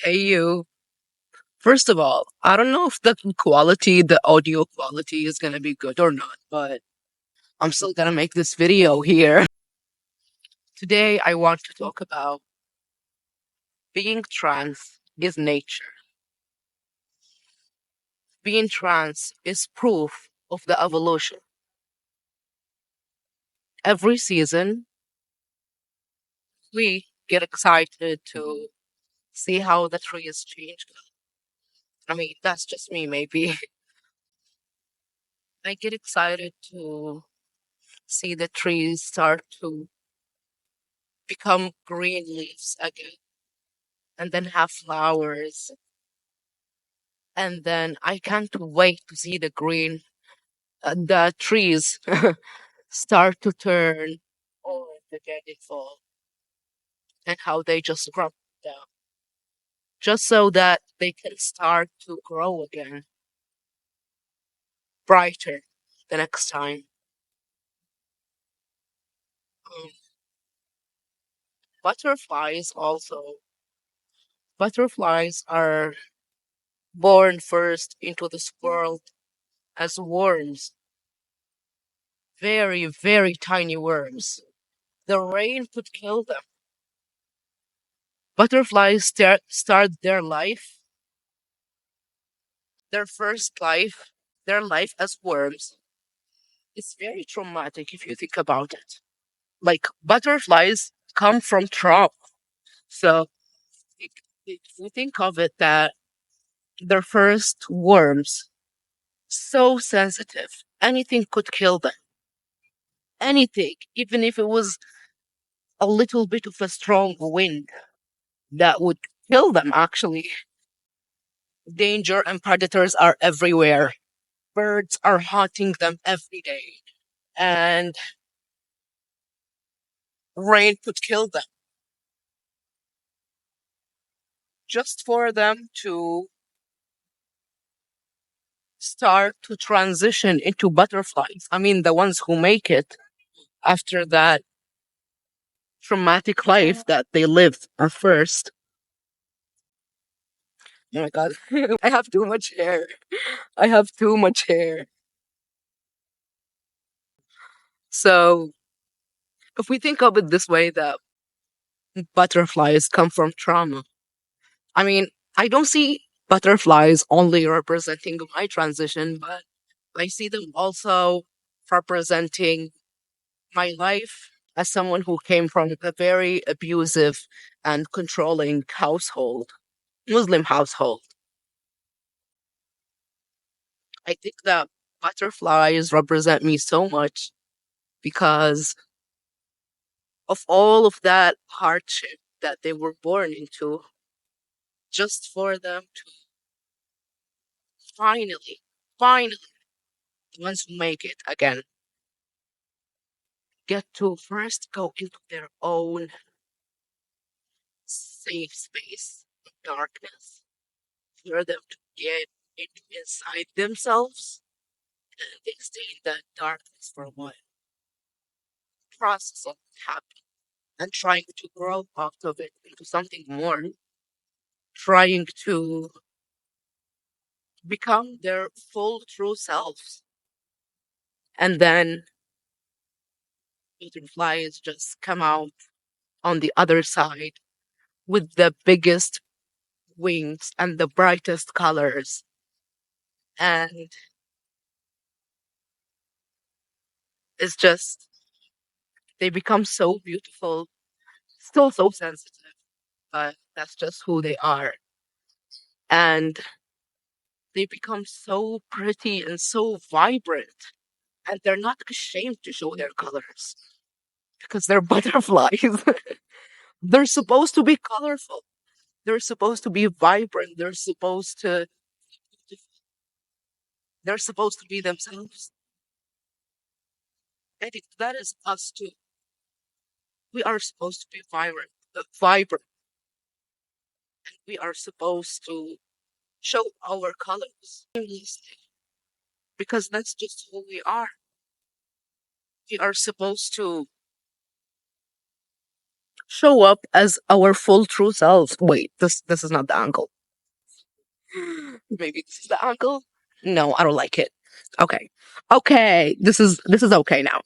Hey you. First of all, I don't know if the audio quality is gonna be good or not, but I'm still gonna make this video here. Today I want to talk about being trans is nature. Being trans is proof of the evolution. Every season we get excited to see how the trees change. I mean, that's just me maybe. I get excited to see the trees start to become green leaves again and then have flowers. And then I can't wait to see the trees start to turn orange again in fall and how they just crumble down just so that they can start to grow again brighter the next time. Um, butterflies also, butterflies are born first into this world as worms, very, very tiny worms. The rain could kill them. Butterflies start their first life, their life as worms. It's very traumatic if you think about it. Like butterflies come from trauma. So if if you think of it that their first worms, so sensitive, anything could kill them. Anything, even if it was a little bit of a strong wind that would kill them actually. Danger and predators are everywhere. Birds are hunting them every day. And rain could kill them just for them to start to transition into butterflies. I mean, the ones who make it after that traumatic life that they lived at first. Oh my god, I have too much hair. I have too much hair. So, if we think of it this way, that butterflies come from trauma. I mean, I don't see butterflies only representing my transition, but I see them also representing my life as someone who came from a very abusive and controlling household, Muslim household. I think that butterflies represent me so much because of all of that hardship that they were born into, just for them to finally, the ones who make it again, get to first go into their own safe space of darkness, for them to get into inside themselves, and they stay in that darkness for a while, process of happy and trying to grow out of it into something more, trying to become their full true selves. And then butterflies just come out on the other side with the biggest wings and the brightest colors. And it's just, they become so beautiful, still so sensitive, but that's just who they are. And they become so pretty and so vibrant. And they're not ashamed to show their colors because they're butterflies. They're supposed to be colorful. They're supposed to be vibrant. They're supposed to be themselves. I think that is us too. We are supposed to be vibrant. We are supposed to show our colors because that's just who we are. We are supposed to show up as our full true selves. Wait, this is not the angle. Maybe this is the angle. No, I don't like it. Okay. Okay, this is okay now.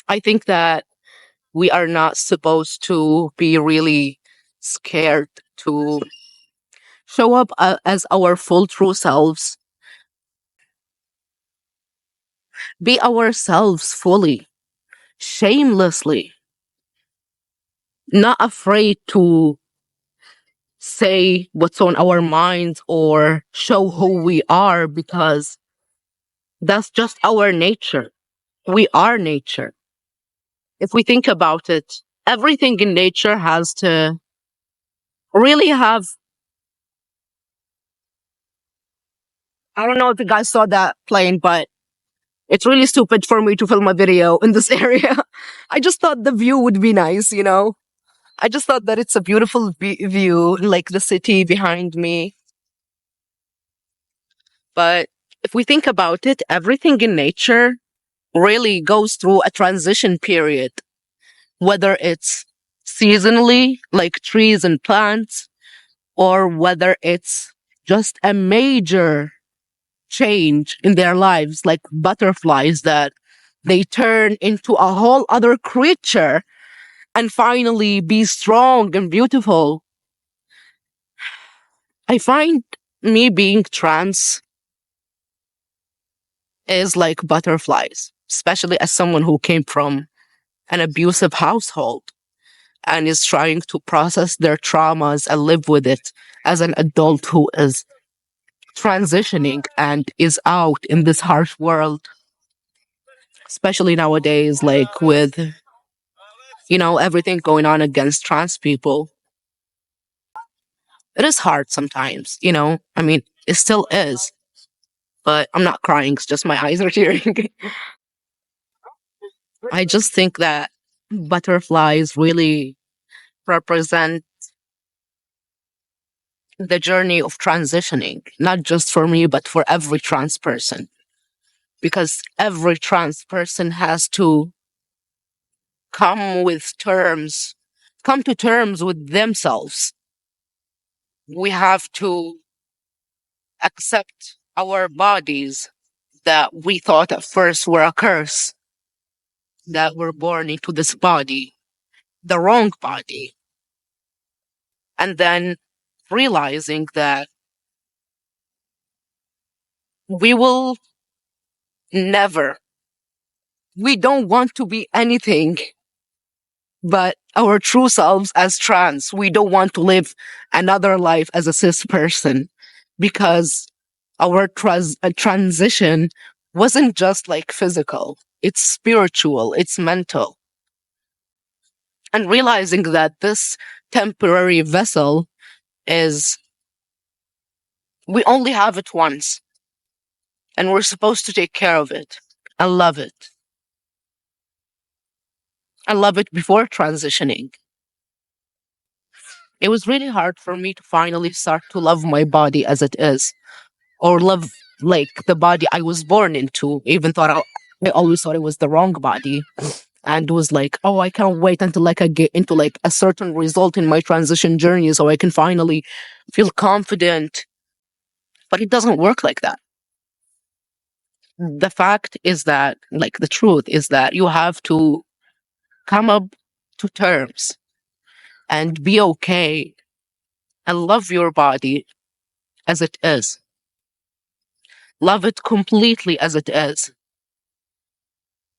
I think that we are not supposed to be really scared to show up as our full true selves, be ourselves fully, shamelessly, not afraid to say what's on our minds or show who we are, because that's just our nature. We are nature. If we think about it, everything in nature has to really have. I don't know if you guys saw that plane, but it's really stupid for me to film a video in this area. I just thought the view would be nice, you know? I just thought that it's a beautiful view, like the city behind me. But if we think about it, everything in nature really goes through a transition period, whether it's seasonally, like trees and plants, or whether it's just a major change in their lives, like butterflies that they turn into a whole other creature and finally be strong and beautiful. I find me being trans is like butterflies, especially as someone who came from an abusive household and is trying to process their traumas and live with it as an adult who is transitioning and is out in this harsh world, especially nowadays, like with, everything going on against trans people. It is hard sometimes, I mean, it still is, but I'm not crying. It's just my eyes are tearing. I just think that butterflies really represent the journey of transitioning, not just for me, but for every trans person. Because every trans person has to come with terms, come to terms with themselves. We have to accept our bodies that we thought at first were a curse, that we're born into this body, the wrong body. And then realizing that we will never, we don't want to be anything but our true selves as trans. We don't want to live another life as a cis person, because our transition wasn't just like physical, it's spiritual, it's mental. And realizing that this temporary vessel is, we only have it once, and we're supposed to take care of it and love it. I love it before transitioning. It was really hard for me to finally start to love my body as it is, or love like the body I was born into. Even thought I always thought it was the wrong body, and was like, oh, I can't wait until like I get into like a certain result in my transition journey so I can finally feel confident. But it doesn't work like that. The fact is that, like, the truth is that you have to come up to terms and be okay and love your body as it is. Love it completely as it is.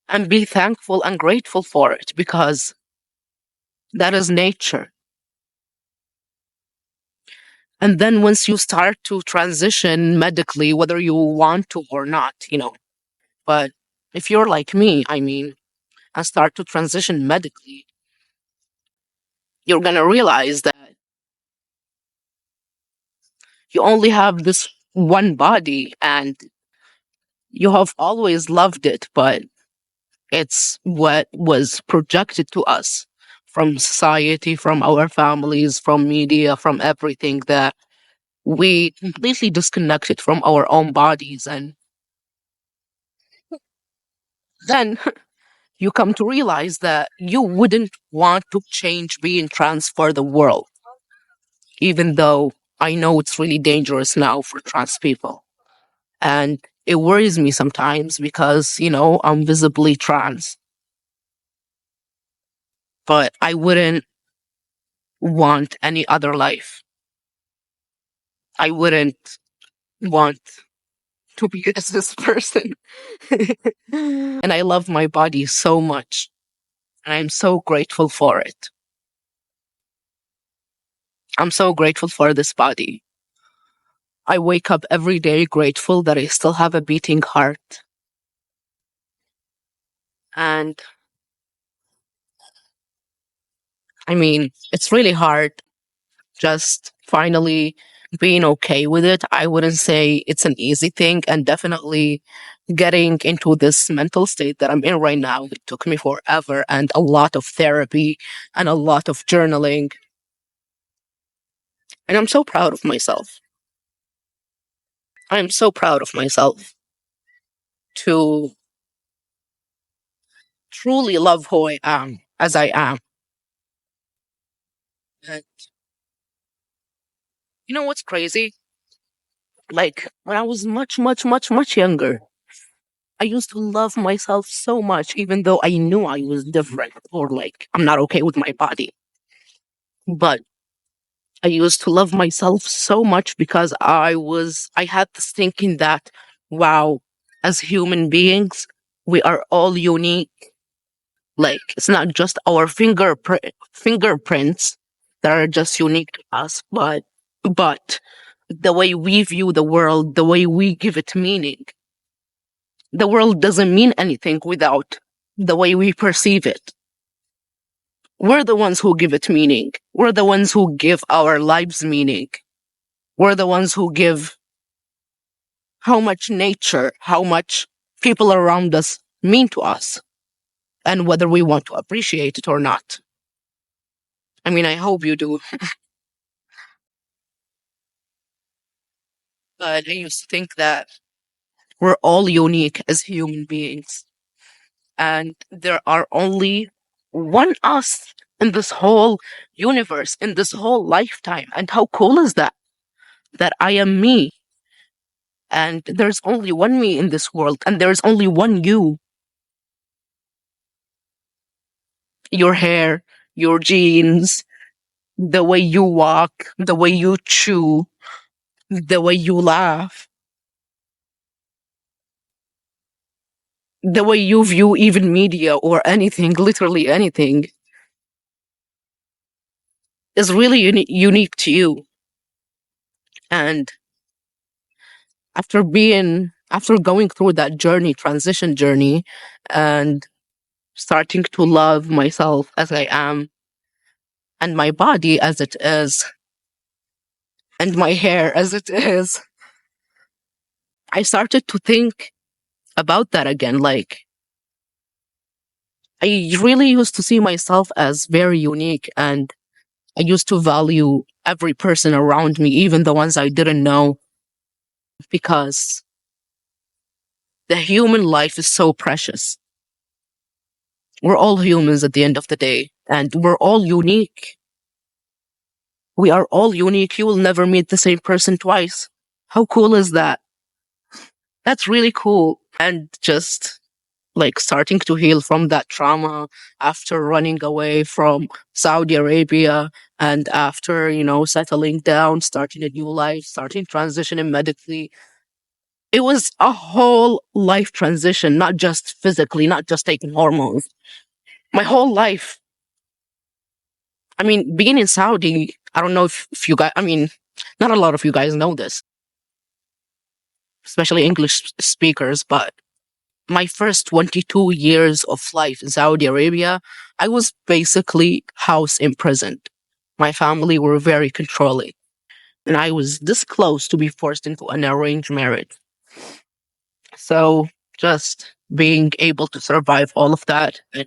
And be thankful and grateful for it, because that is nature. And then once you start to transition medically, whether you want to or not, but if you're like me, I mean, and start to transition medically, you're going to realize that you only have this one body and you have always loved it, but it's what was projected to us from society, from our families, from media, from everything, that we completely disconnected from our own bodies. And then you come to realize that you wouldn't want to change being trans for the world, even though I know it's really dangerous now for trans people. And it worries me sometimes because, I'm visibly trans, but I wouldn't want any other life. I wouldn't want to be a cis person. And I love my body so much. And I'm so grateful for it. I'm so grateful for this body. I wake up every day grateful that I still have a beating heart. And I mean, it's really hard just finally being okay with it. I wouldn't say it's an easy thing, and definitely getting into this mental state that I'm in right now, it took me forever and a lot of therapy and a lot of journaling. And I'm so proud of myself. I'm so proud of myself to truly love who I am as I am. And you know what's crazy? Like when I was much, much, much, much younger, I used to love myself so much, even though I knew I was different or like I'm not okay with my body. But I used to love myself so much because I had this thinking that, wow, as human beings, we are all unique. Like it's not just our fingerprints that are just unique to us, but the way we view the world, the way we give it meaning. The world doesn't mean anything without the way we perceive it. We're the ones who give it meaning. We're the ones who give our lives meaning. We're the ones who give how much nature, how much people around us mean to us, and whether we want to appreciate it or not. I mean, I hope you do. But I used to think that we're all unique as human beings. And there are only one us in this whole universe, in this whole lifetime. And how cool is that? That I am me. And there's only one me in this world. And there's only one you. Your hair, your genes, the way you walk, the way you chew, the way you laugh, the way you view even media or anything, literally anything, is really unique to you. And after going through that journey, transition journey, and starting to love myself as I am, and my body as it is, and my hair as it is, I started to think about that again. Like, I really used to see myself as very unique, and I used to value every person around me, even the ones I didn't know, because the human life is so precious. We're all humans at the end of the day, and we're all unique. We are all unique. You will never meet the same person twice. How cool is that? That's really cool. And just like starting to heal from that trauma after running away from Saudi Arabia and after, settling down, starting a new life, starting transitioning medically. It was a whole life transition, not just physically, not just taking hormones. My whole life. I mean, being in Saudi, I don't know if you guys, I mean, not a lot of you guys know this, especially English speakers, but my first 22 years of life in Saudi Arabia, I was basically house imprisoned. My family were very controlling, and I was this close to be forced into an arranged marriage. So just being able to survive all of that and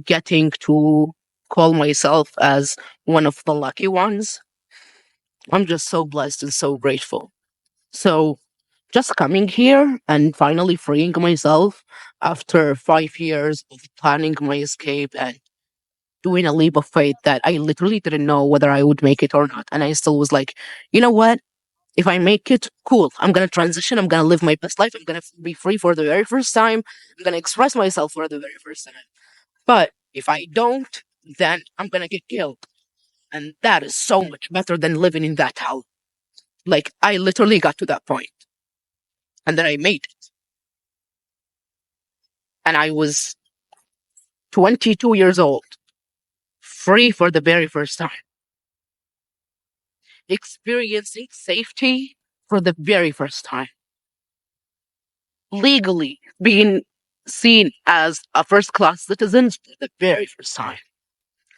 getting to call myself as one of the lucky ones, I'm just so blessed and so grateful. So just coming here and finally freeing myself after 5 years of planning my escape and doing a leap of faith that I literally didn't know whether I would make it or not. And I still was like, you know what? If I make it, cool. I'm gonna transition. I'm gonna live my best life. I'm gonna be free for the very first time. I'm gonna express myself for the very first time. But if I don't, then I'm gonna get killed. And that is so much better than living in that hell. Like, I literally got to that point, and then I made it. And I was 22 years old, free for the very first time, experiencing safety for the very first time, legally being seen as a first class citizen for the very first time.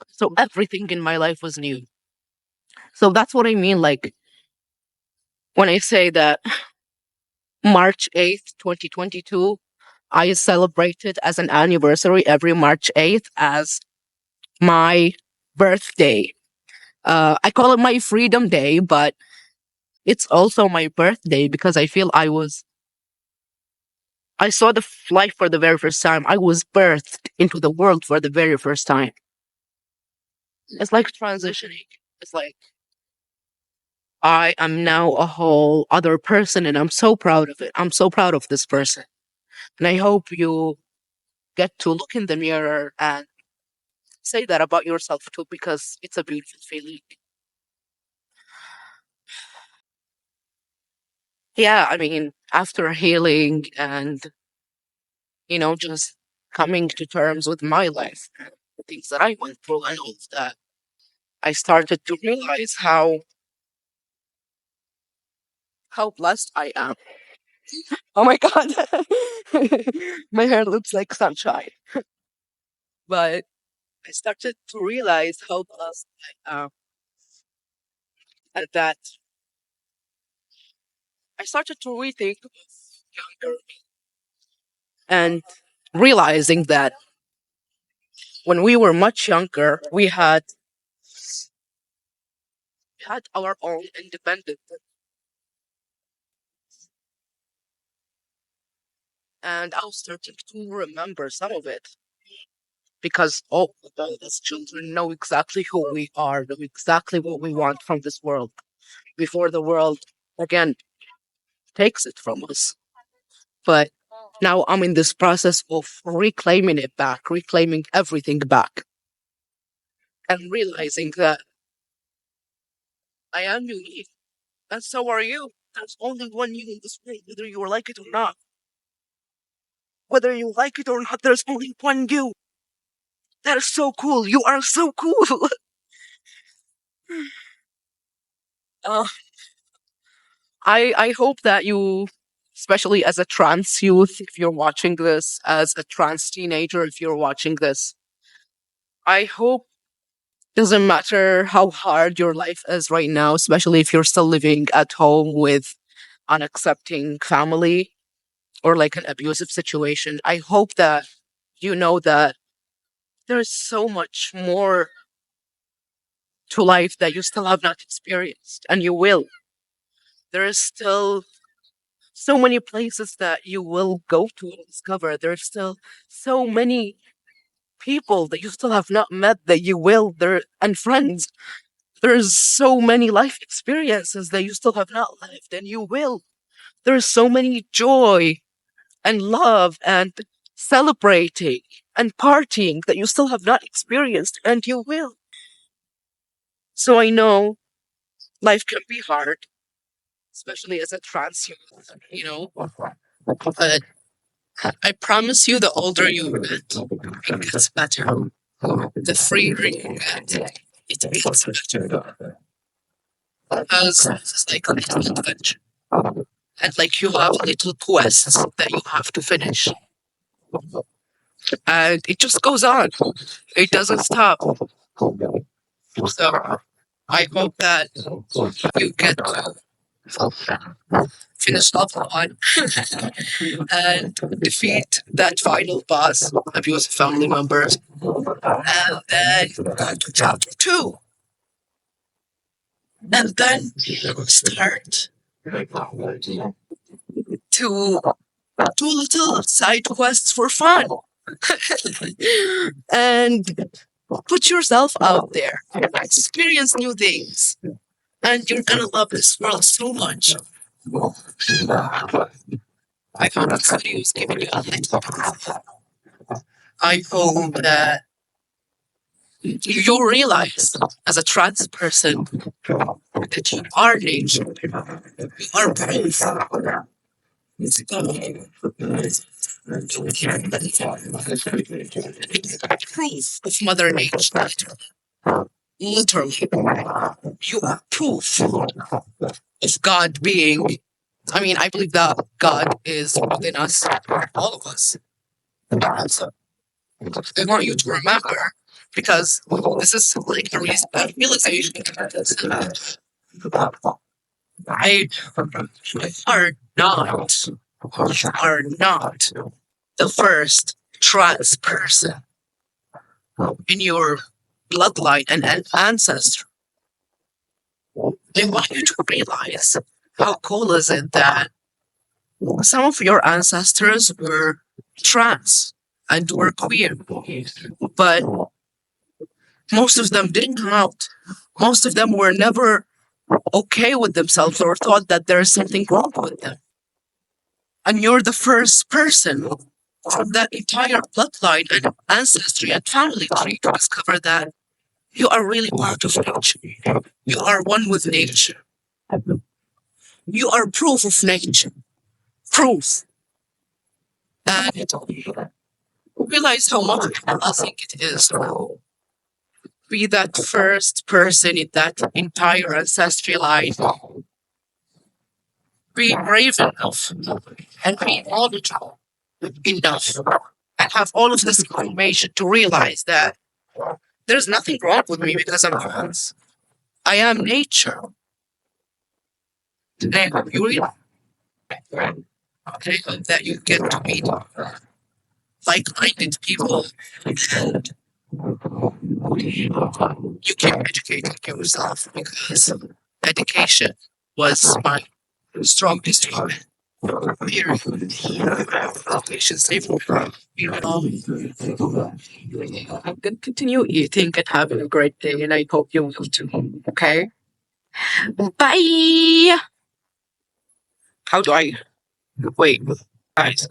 So everything in my life was new. So that's what I mean. Like, when I say that March 8th, 2022, I celebrated as an anniversary every March 8th as my birthday. I call it my freedom day, but it's also my birthday because I feel I saw the life for the very first time. I was birthed into the world for the very first time. It's like transitioning. It's like I am now a whole other person, and I'm so proud of it. I'm so proud of this person. And I hope you get to look in the mirror and say that about yourself too, because it's a beautiful feeling. Yeah, I mean, after healing and, just coming to terms with my life, and the things that I went through and all of that, I started to realize how blessed I am. Oh my God. My hair looks like sunshine. But I started to realize how blessed I am, and that I started to rethink of younger me and realizing that when we were much younger, we had our own independence, and I was starting to remember some of it because all of us as children know exactly who we are, know exactly what we want from this world before the world again takes it from us. But now I'm in this process of reclaiming it back, reclaiming everything back, and realizing that I am unique, and so are you. There's only one you in this world, whether you like it or not. Whether you like it or not, there's only one you. That is so cool. You are so cool. uh, I hope that you, especially as a trans youth, if you're watching this, as a trans teenager, if you're watching this, I hope doesn't matter how hard your life is right now, especially if you're still living at home with unaccepting family or like an abusive situation. I hope that you know that there's so much more to life that you still have not experienced, and you will. There is still so many places that you will go to and discover. There's still so many people that you still have not met that you will there, and friends. There's so many life experiences that you still have not lived and you will. There's so many joy and love and celebrating and partying that you still have not experienced and you will. So I know life can be hard, especially as a trans youth, but I promise you, the older you get, it gets better. The freer you get, it gets better. Because it's like a little adventure. And like you have little quests that you have to finish. And it just goes on. It doesn't stop. So I hope that you get to finish level one and defeat that final boss, abusive family members, and then go to chapter two. And then start to do little side quests for fun and put yourself out there, experience new things, and you're gonna love this world so much. I hope this video is giving you a little. I hope that you realize as a trans person that you are nature. You are proof. Proof of Mother Nature. Literally. You are proof of God being. I mean, I believe that God is within us, all of us. So I want you to remember, because this is like a realization. I are not, you are not the first trans person in your bloodline and ancestry. I want you to realize how cool is it that some of your ancestors were trans and were queer, but most of them didn't come out. Most of them were never okay with themselves or thought that there's something wrong with them. And you're the first person from that entire bloodline and ancestry and family tree to discover that you are really part of nature. You are one with nature. You are proof of nature. Proof. And realize how much a blessing it is to be that first person in that entire ancestry line. Be brave enough and be knowledgeable enough and have all of this information to realize that there's nothing wrong with me because I'm trans. I am nature. And I hope you realize that you get to meet like-minded people and you keep educating yourself, because education was my strongest weapon. Education saved me. I'm gonna continue eating and having a great day, and I hope you will too. Okay? Bye! How do I wait? Guys.